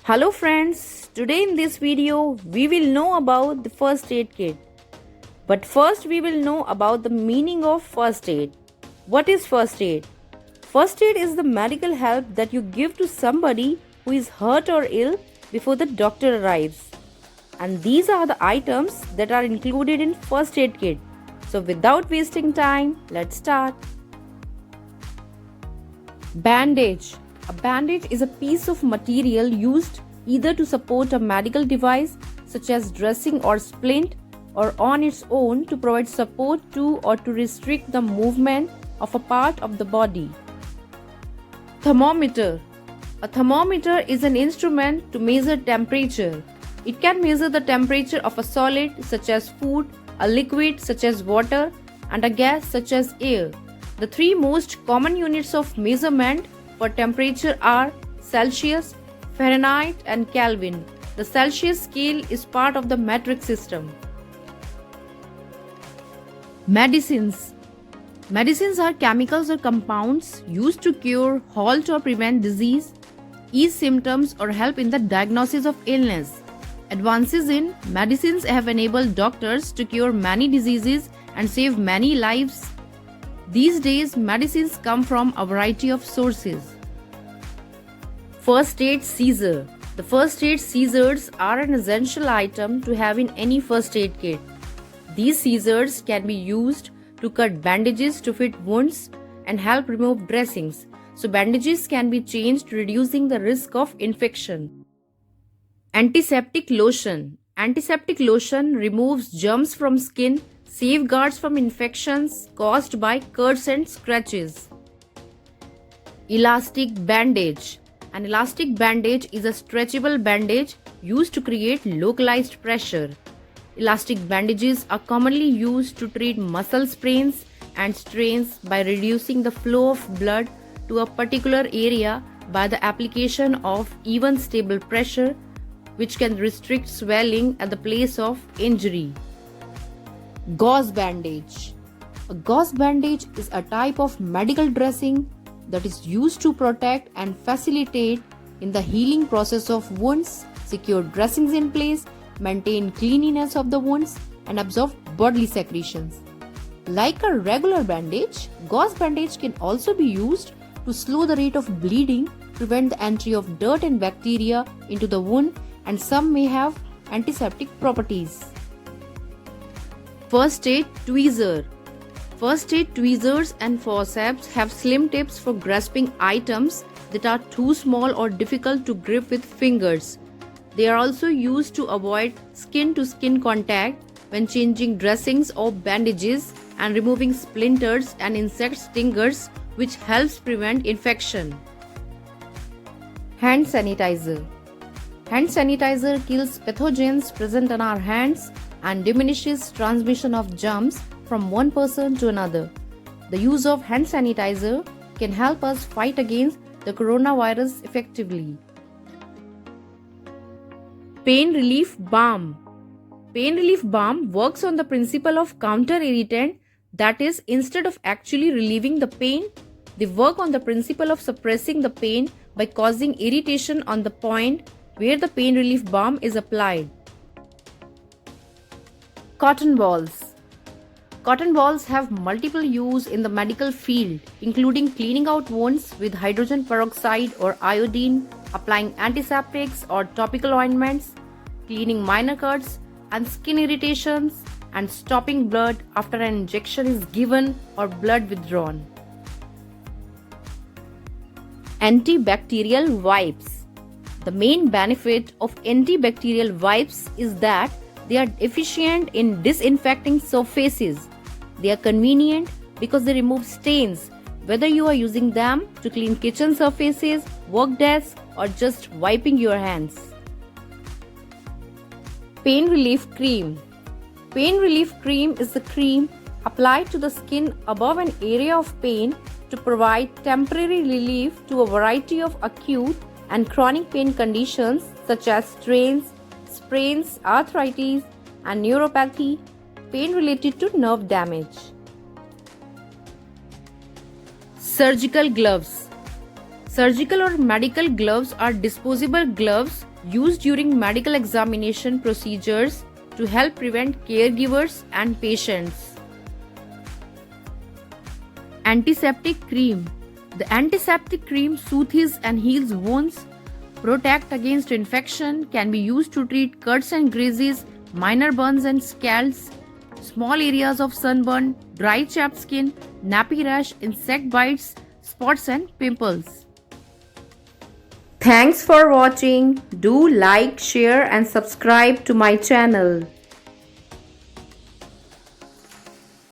Hello friends, today in this video we will know about the first aid kit. But first we will know about the meaning of first aid. What is first aid? First aid is the medical help that you give to somebody who is hurt or ill before the doctor arrives. And these are the items that are included in first aid kit. So without wasting time, let's start. Bandage. A bandage is a piece of material used either to support a medical device such as dressing or splint, or on its own to provide support to or to restrict the movement of a part of the body. Thermometer. A thermometer is an instrument to measure temperature. It can measure the temperature of a solid such as food, a liquid such as water, and a gas such as air. The three most common units of measurement for temperature are Celsius, Fahrenheit, and Kelvin. The Celsius scale is part of the metric system. Medicines. Medicines are chemicals or compounds used to cure, halt, or prevent disease, ease symptoms, or help in the diagnosis of illness. Advances in medicines have enabled doctors to cure many diseases and save many lives. These days, medicines come from a variety of sources. First aid scissor. The first aid scissors are an essential item to have in any first aid kit. These scissors can be used to cut bandages to fit wounds and help remove dressings, so bandages can be changed, reducing the risk of infection. Antiseptic lotion. Antiseptic lotion removes germs from skin, safeguards from infections caused by cuts and scratches. Elastic bandage. An elastic bandage is a stretchable bandage used to create localized pressure. Elastic bandages are commonly used to treat muscle sprains and strains by reducing the flow of blood to a particular area by the application of even stable pressure, which can restrict swelling at the place of injury. Gauze bandage. A gauze bandage is a type of medical dressing that is used to protect and facilitate in the healing process of wounds, secure dressings in place, maintain cleanliness of the wounds, and absorb bodily secretions. Like a regular bandage, gauze bandage can also be used to slow the rate of bleeding, prevent the entry of dirt and bacteria into the wound, and some may have antiseptic properties. First aid tweezer. First aid tweezers and forceps have slim tips for grasping items that are too small or difficult to grip with fingers. They are also used to avoid skin-to-skin contact when changing dressings or bandages and removing splinters and insect stingers, which helps prevent infection. Hand sanitizer. Hand sanitizer kills pathogens present on our hands and diminishes transmission of germs from one person to another. The use of hand sanitizer can help us fight against the coronavirus effectively. Pain relief balm. Pain relief balm works on the principle of counter-irritant, that is, instead of actually relieving the pain, they work on the principle of suppressing the pain by causing irritation on the point where the pain relief balm is applied. Cotton balls. Cotton balls have multiple use in the medical field, including cleaning out wounds with hydrogen peroxide or iodine, applying antiseptics or topical ointments, cleaning minor cuts and skin irritations, and stopping blood after an injection is given or blood withdrawn. Antibacterial wipes. The main benefit of antibacterial wipes is that they are efficient in disinfecting surfaces. They are convenient because they remove stains, whether you are using them to clean kitchen surfaces, work desks, or just wiping your hands. Pain relief cream. Pain relief cream is the cream applied to the skin above an area of pain to provide temporary relief to a variety of acute and chronic pain conditions such as strains, sprains, arthritis, and neuropathy, pain related to nerve damage. Surgical gloves. Surgical or medical gloves are disposable gloves used during medical examination procedures to help prevent caregivers and patients. Antiseptic cream. The antiseptic cream soothes and heals wounds, protect against infection, can be used to treat cuts and grazes, minor burns and scalds, small areas of sunburn, dry chapped skin, nappy rash, insect bites, spots and pimples. Thanks for watching. Do like, share and subscribe to my channel.